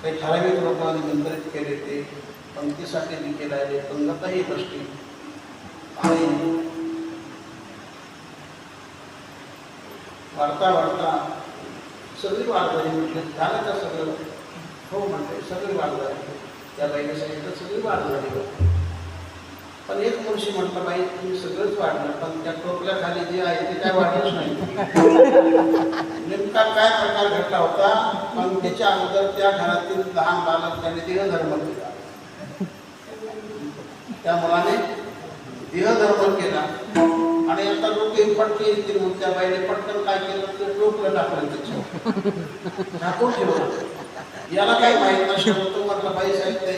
Speaker 1: काही ठराविक लोकांनी निमंत्रित केले, ते पंक्तीसाठी देखील आले, पंगतही बसली आणि वाढता वाढता सगळी वाढ झाली. म्हटलं झालं का सगळं? हो म्हणते, सगळी वाढ झाली. त्या बाईने सांगितलं सगळी वाढ झाली. पण एक मुळशी म्हटलं बाई तुम्ही सगळंच वाढलं, पण त्या टोपल्याखाली जे आहे ते काय वाढलंच नाही. नेमका काय प्रकार घडला होता? पंक्तीच्या अगोदर त्या घरातील लहान बालक त्याने देहधर्म केला. त्या मुलाने देहधर्म केला आणि आता लोक पटके येतील मग त्या बाईने पटकन काय केलं तर टोपलं टाकलं त्याच्यावर, टाकून ठेवलं. याला काही माहीत नसतं. तो म्हटलं बाई सांगते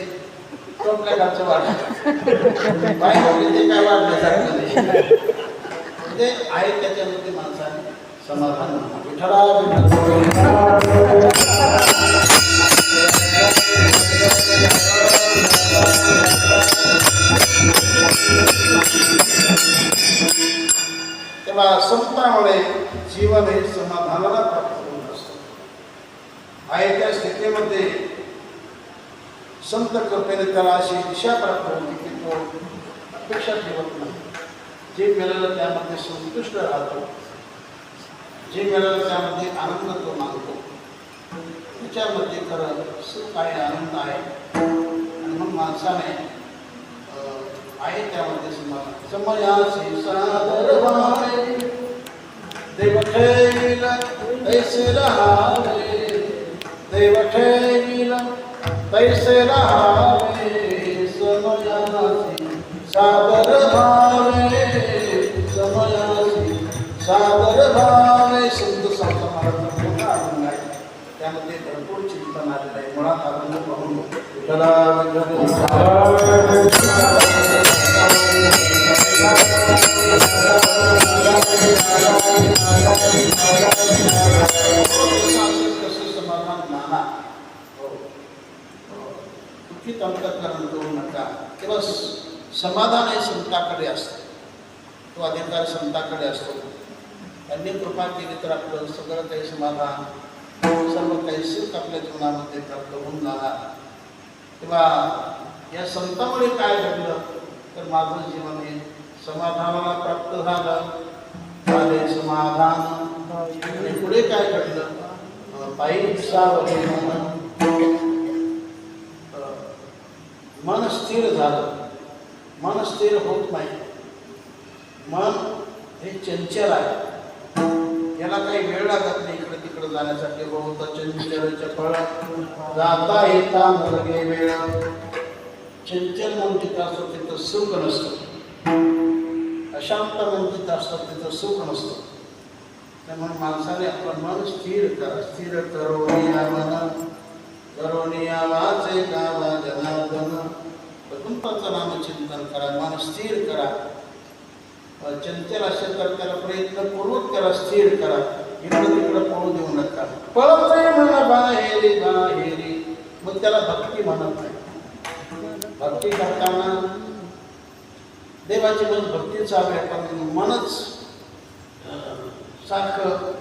Speaker 1: टोपल्या घरचं वाढलं. बाई म्हटली ते काय वाढण्यासारखं नाही. म्हणजे आहे त्याच्यामध्ये माणसाने समाधान म्हणा. विठ्ठला तेव्हा संतामुळे जीवन हे समाधानाला प्राप्त होत असतं. आहे त्या स्थितीमध्ये संत कृपेने त्याला अशी दिशा प्राप्त होती की तो अपेक्षा ठेवत नाही. जे मिळालं त्यामध्ये संतुष्ट राहतो, जे मिळालं त्यामध्ये आनंद तो मानतो. त्याच्यामध्ये खरं सुख आहे, आनंद आहे. आणि मग माणसाने आहे त्यामध्ये समाधान. समयासी सादर व्हावे, देव ठेविल तैसे रहावे, देव ठेविल तैसे रहावे. समयासी सादर भावे, समयासी सादर भावे. संत संत महाराजांचा मोठा आनंद आहे. त्यामध्ये भरपूर चिंतन आलेलं आहे. मुळात आनंद पाहून कसं समाधान माना. दुःखित अंतःकरण करू नका. तेव्हा समाधान हे संताकडे असतं. तो अधिकार संताकडे असतो. त्यांनी कृपा केली तर आपलं सगळं काही समाधान, सर्व काही सुख आपल्या जीवनामध्ये प्राप्त होऊन जाणार. तेव्हा या संतामुळे काय घडलं तर माझं जीवन हे समाधानाला प्राप्त झालं. झाले समाधान. आणि पुढे काय घडलं? पायी सावले मन. मन स्थिर झालं. मन स्थिर होत नाही. मन हे चंचल आहे. याला काही वेळ लागत नाही इकडे तिकडे जाण्यासाठी. बहुत चंचल चपळ जाता येता लगे वेळ. चंचल मन जिथं असतं तिथं सुख नसतं. अशांत मन जिथं असतं तिथं सुख नसतं. त्यामुळे माणसाने आपलं मन स्थिर करा. स्थिर करोनिया मन, करोनिया वाचे गावा जनार्दन. भगवंताचं नामचिंतन करा, मन स्थिर करा. चंचल असेल तर त्याला प्रयत्नपूर्वक त्याला स्थिर करा. इकडं तिकडं पळू देऊ नका. पळतय म्हणा बाहेरी बाहेरी, मग त्याला भक्ती म्हणत नाही. भक्ती करताना देवाची मन भक्तीच हवी, पण मनच सारखं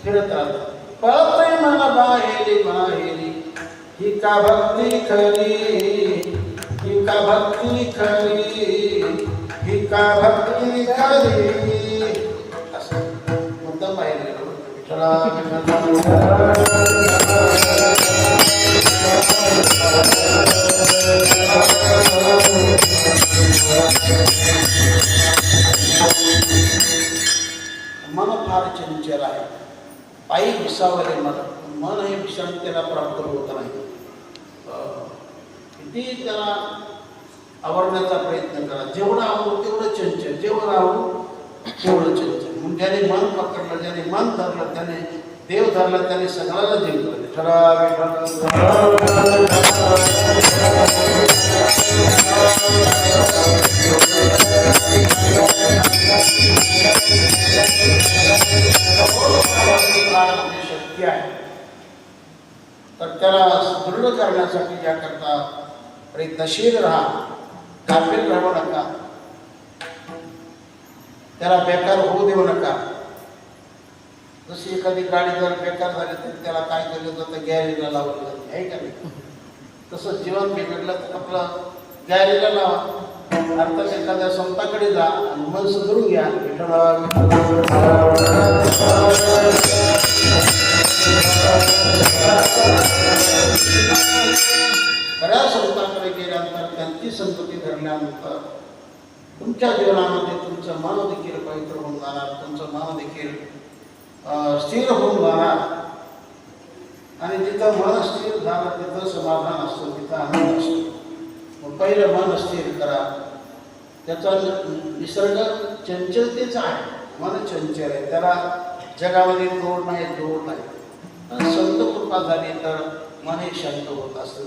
Speaker 1: फिरत राहतं. पळतय म्हणा बाहेरी बाहेरी, ही का भक्ती खरी. का भक्ती खरी, ही का भक्ती खरी. असं मुद्दा पाहिजे विठ्ठला मन फार चंचल आहे, पायी विसावले मन हे विश्रांतीला प्राप्त होत नाही. किती त्याला आवरण्याचा प्रयत्न करा, जेवढं आवडू तेवढं चंचल, जेवढं आवडू तेवढं चंचल. मग ज्याने मन पकडलं, ज्याने मन धरलं, त्याने देव धरला, त्याने सगळ्याला जिंकलं. शक्ती आहे, तर त्याला दृढ करण्यासाठी याकरता प्रयत्नशील राहा, गाफील राहू नका, त्याला बेकार होऊ देऊ नका. जशी एखादी गाडी जर बेकार झाली तर त्याला काय केलं जातं, गॅरेजला लावलं जातं, आहे का नाही? तसं जीवन बिघडलं तर आपलं गॅरेजला लावा, अर्थात एखाद्या संताकडे जा आणि मन सुधरून घ्या. खऱ्या संतांकडे गेल्यानंतर, त्यांची संतती धरल्यानंतर तुमच्या जीवनामध्ये तुमचं मन देखील पवित्र होऊन जाणार, तुमचं मन देखील स्थिर होऊन जाणार. आणि जिथं मन स्थिर झालं तिथं समाधान असतं, तिथं आनंद असतो. मग पहिलं मन स्थिर करा. त्याचा निसर्ग चंचलतेचा आहे, मन चंचल आहे, त्याला जगामध्ये तोड नाही, जोड नाही. संत कृपा झाली तर मन हे शांत होत असतं.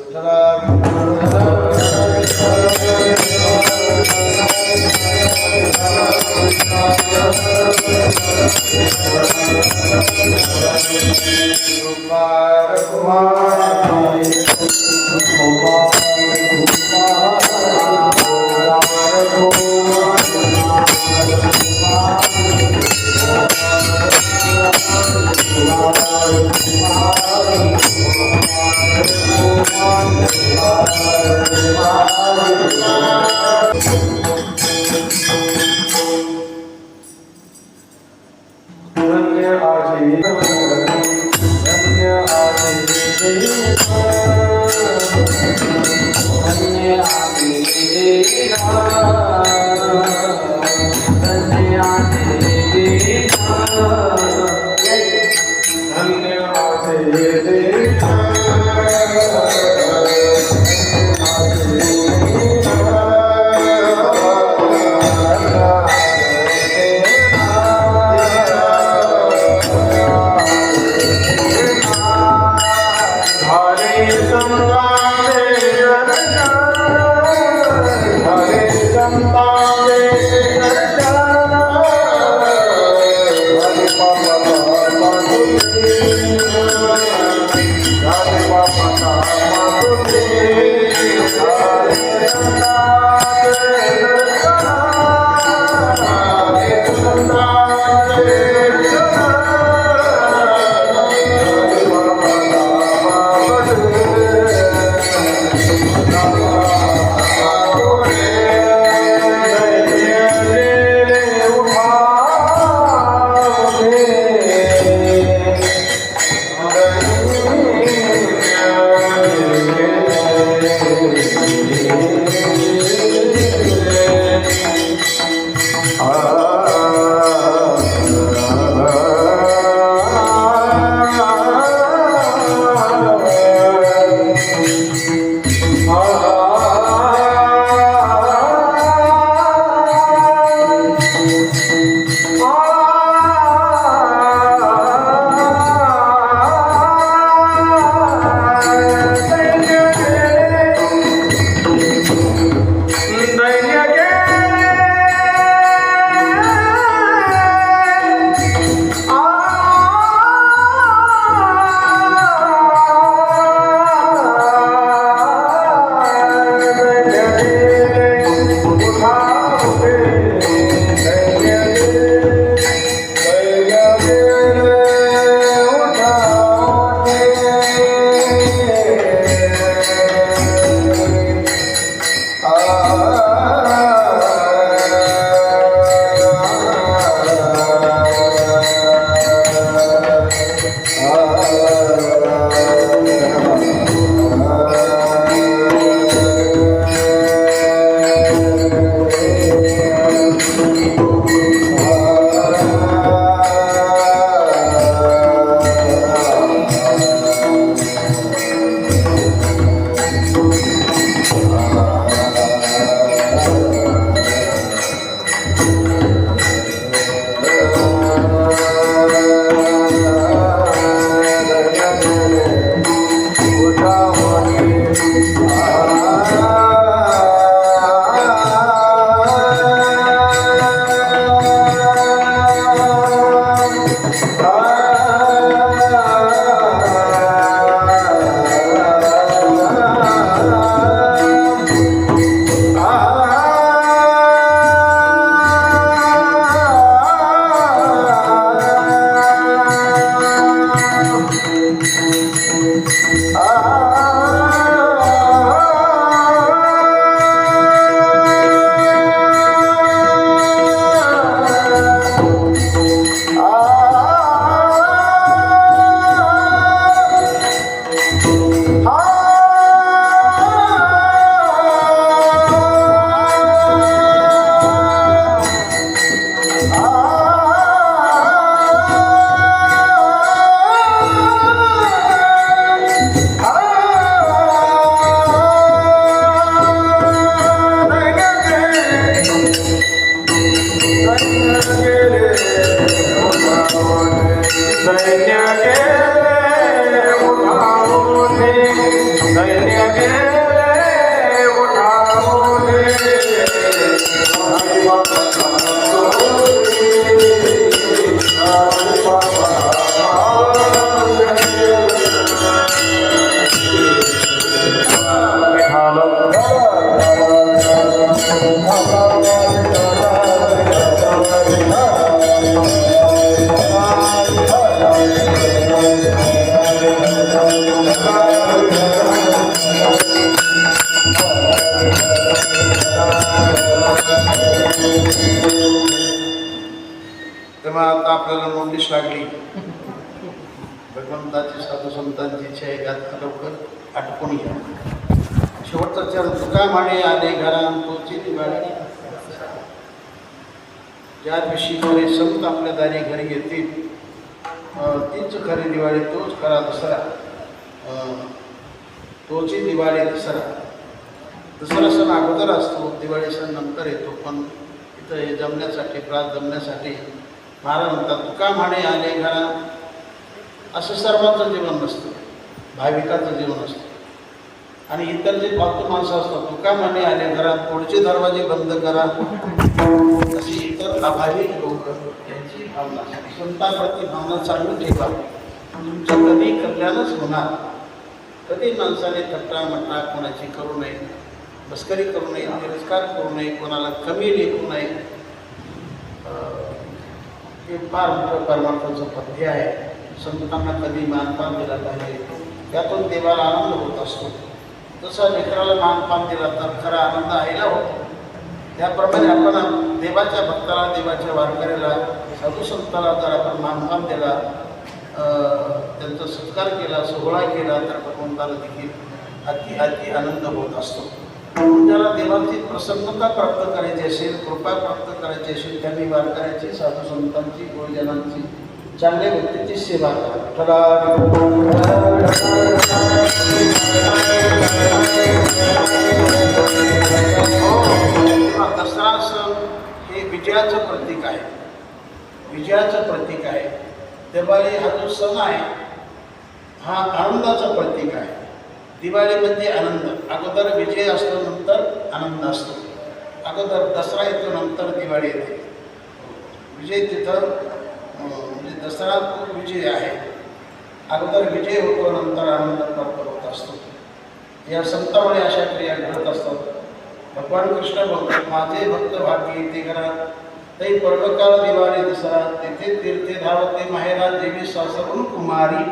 Speaker 1: तेव्हा आता आपल्याला नोटीस लागली भगवंताची साधू संतांची इच्छा आहे यात लवकर आटपून घ्या. शेवटचा चरण तुका म्हणे आले घरा तोची दिवाळी. ज्या दिवशी खरे संत आपल्या दारी घरी येतील तीच खरी दिवाळी, तोच खरा दसरा, तोची दिवाळी दसरा. दसरा सण अगोदर असतो, दिवाळी सण नंतर येतो. पण इथं हे जमण्यासाठी प्रात जमण्यासाठी महाराज म्हणतात तुका म्हणे आले घरा. असं सर्वांचं जीवन नसतं, भाविकाचं जीवन असतं. आणि इतर जे फालतू माणसं असतात तुका म्हणे आले घरात पुढचे दरवाजे बंद करा, अशी इतर अभावी लोक यांची भावना, संतांप्रती भावना चालू ठेवा. तुमचं कधी कल्याणच होणार. कधी माणसाने थट्टा मट्टा कोणाची करू नये, मस्करी करू नये, तिरस्कार करू नये, कोणाला कमी लेखू नये. हे फार मोठं परमार्थाचं पथ्य आहे. संतांना कधी मानपान दिला पाहिजे, त्यातून देवाला आनंद होत असतो. जसं लेकराला मानपान दिला तर खरा आनंद आईला होतो. त्याप्रमाणे आपण देवाच्या भक्ताला, देवाच्या वारकऱ्याला, साधू संताला जर आपण मानपान दिला, त्यांचा सत्कार केला, सोहळा केला तर भगवंताला देखील अति अति आनंद होत असतो. ज्याला देवाची प्रसन्नता प्राप्त करायची असेल, कृपा प्राप्त करायची असेल, त्यांनी वारकऱ्याची, साधू संतांची, गुरुजनांची, चांगल्या व्यक्तीची सेवा करा. दसरा सण हे विजयाचं प्रतीक आहे, विजयाचं प्रतीक आहे. दिवाळी हा जो सण आहे हा आनंदाचं प्रतीक आहे. दिवाळी म्हणजे आनंद. अगोदर विजय असतो, नंतर आनंद असतो. अगोदर दसरा येतो, नंतर दिवाळी येते. विजय तिथं म्हणजे दसरा तो विजय आहे. अगोदर विजय होतो, नंतर आनंद प्राप्त होत असतो. या संतामुळे अशा क्रिया घडत असतात. भगवान कृष्ण बोलतात माझे भक्त भाग्य ते घरात तै पर्वकाळ दिवाळी दसरा तेथे तीर्थे धावते माहेरा देवी सासरून कुमारी.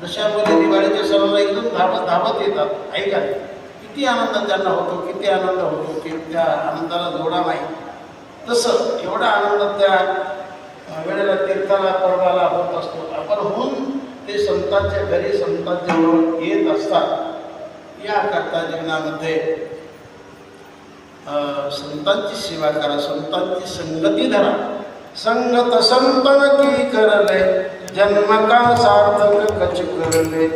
Speaker 1: जशा बोले दिवाळीच्या सणाला एकदम धावत धावत येतात. ऐका किती आनंद त्यांना होतो, किती आनंद होतो की त्या आनंदाला जोडा नाही. तसं एवढा आनंद त्या वेळेला तीर्थाला पर्वाला होत असतो. आपण होऊन ते संतांच्या घरी संतांच्या जवळ येत असतात. याकरता जीवनामध्ये संतांची सेवा करा, संतांची संगती धरा. संगत संतन की करले जन्म का सार्थक कच करले.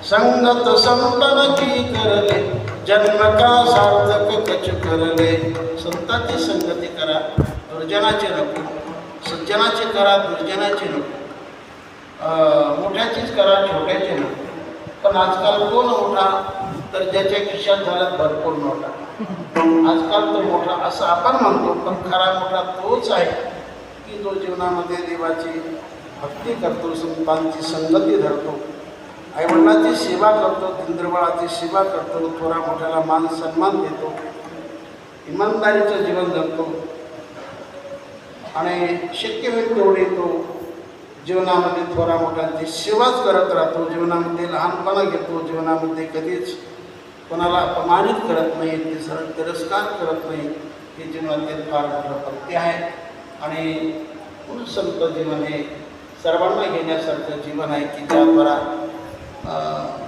Speaker 1: संगत संतन की करले जन्म का सार्थक कच करले. संतांची संगती करा, दुर्जनाचे नको. सज्जनाचे करा, दुर्जनाचे नको. मोठ्याचीच करा, छोट्याचे नको. पण आजकाल कोण मोठा तर ज्याच्या खिशात झाला भरपूर मोठा. आजकाल तो मोठा असं आपण म्हणतो, पण खरा मोठा तोच आहे की जो जीवनामध्ये देवाची भक्ती करतो, संतांची संगती धरतो, आईवडिलांची सेवा करतो, इंद्रबाळाची सेवा करतो, थोरा मोठ्याला मान सन्मान देतो, इमानदारीचं जीवन जगतो आणि शक्य होईल तेवढे तो जीवनामध्ये थोरा मोठ्यांची सेवाच करत राहतो. जीवनामध्ये लहानपणा घेतो, जीवनामध्ये कधीच कोणाला अपमानित करत नाही, तिरस्कार करत नाही. हे जीवनातील फार मोठं पथ्य आहे. आणि संत जीवन हे सर्वांना घेण्यासारखं जीवन आहे की ज्याद्वारा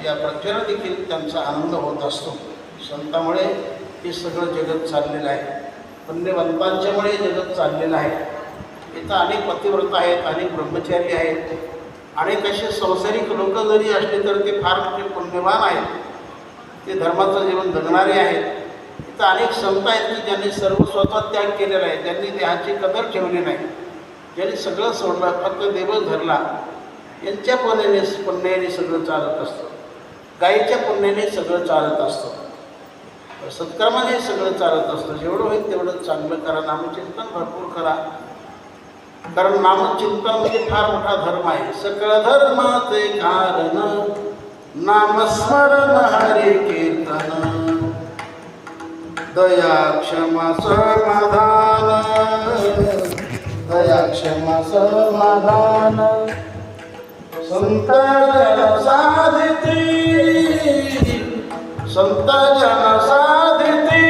Speaker 1: या प्रत्येकाला देखील त्यांचा आनंद होत असतो. संतामुळे हे सगळं जगत चाललेलं आहे. पुण्यवंतांच्यामुळे जगत चाललेलं आहे. इथं अनेक पतिव्रत आहेत, अनेक ब्रह्मचारी आहेत, अनेक असे संसारिक लोक जरी असले तर ते फार मोठे पुण्यवान आहेत, ते धर्माचं जीवन जगणारे आहेत. इथं अनेक संत आहेत की ज्यांनी सर्व स्वतः त्याग केलेला आहे, ज्यांनी देहाची कदर ठेवली नाही, ज्यांनी सगळं सोडलं, फक्त देवच धरला. यांच्या पुण्याने सगळं चालत असतं. गायीच्या पुण्याने सगळं चालत असतं. सत्कर्माने सगळं चालत असतं. जेवढं होईल तेवढं चांगलं करा, नामचिंतन भरपूर करा. कारण नामचिंतन म्हणजे फार मोठा धर्म आहे. सकळ धर्माचे कारण नामस्मरण हरी कीर्तन. दया क्षमा समाधान, दया क्षमा समाधान. संत जन साधिती, संत जन साधिती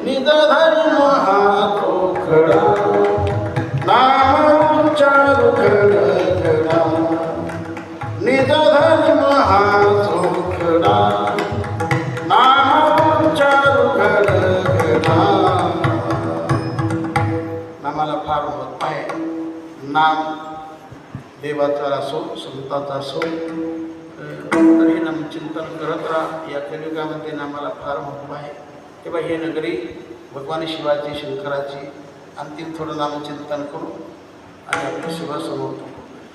Speaker 1: निज धर्म हा नाम देवाचा असो संताचा असो तरी नामचिंतन करत राहा. या कलियुगामध्ये नामाला फार महत्त्व आहे. तेव्हा ही नगरी भगवान शिवाची शंकराची अंतिम थोडं नामचिंतन करू आणि आपल्या शिवासमोर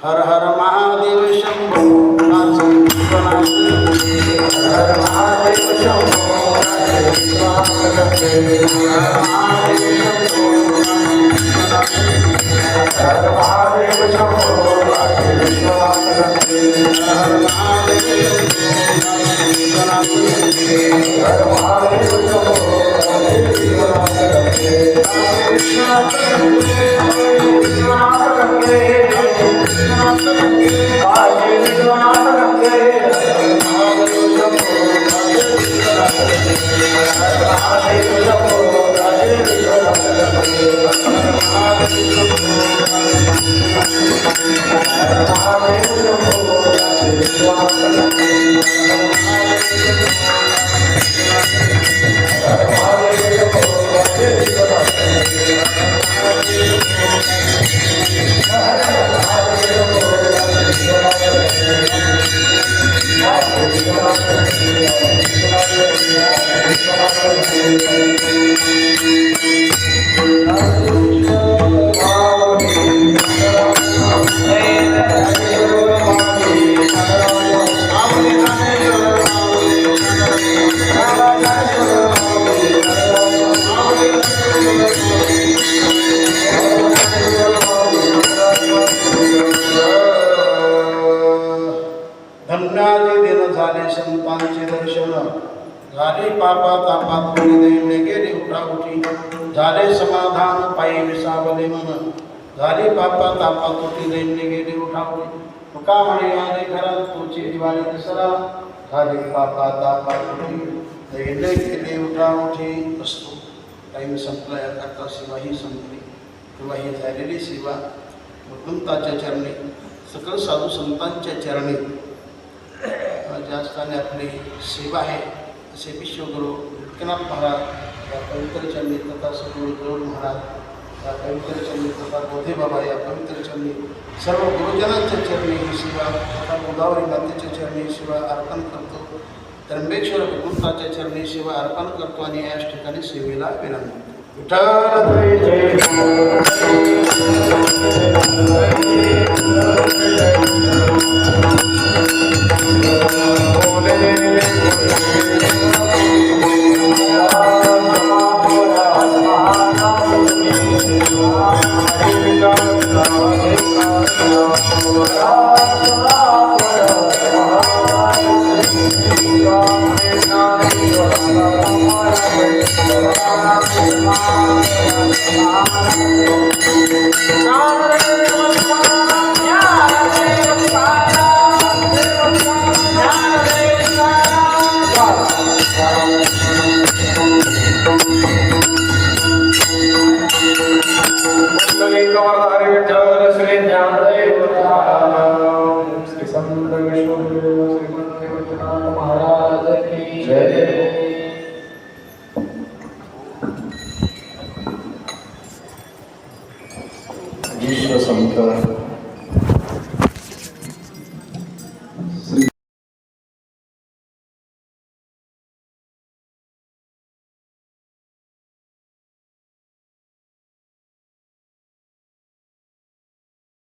Speaker 1: हर हर महादेव शंभो हर हर महादेव शंभो हर महादेव शंभो धन्याचे दिन झाले संतांचे दर्शन झाले पापा तापात दैन्य गेले उठाउठी झाले समाधान पायी विसावले मन झाले पापा तापात दैन्य गेले उठाउठी तुका म्हणे आले घरात तुझी दिवाळी दसरा झाले पापा तापात दैन्य गेले उठाउठी असतो. टाईम संपला याकरता सेवा ही संपली. तेव्हा ही झालेली सेवा भगवंताच्या चरणी सकल साधू संतांच्या चरणी ज्या स्थानी आपली सेवा आहे असे विश्वगुरु विठ्ठलनाथ महाराज या पवित्र चरणी तथा सद्गुरु गरुड महाराज या पवित्र चरणी तथा बोधे बाबा या पवित्र चरणी सर्व गुरुजनांच्या चरणी ही सेवा तथा गोदावरी मातेच्या चरणी सेवा अर्पण करतो. त्र्यंबकेश्वर भगवंताच्या चरणी सेवा अर्पण करतो आणि याच ठिकाणी सेवेला विनंती.
Speaker 2: विश्व संत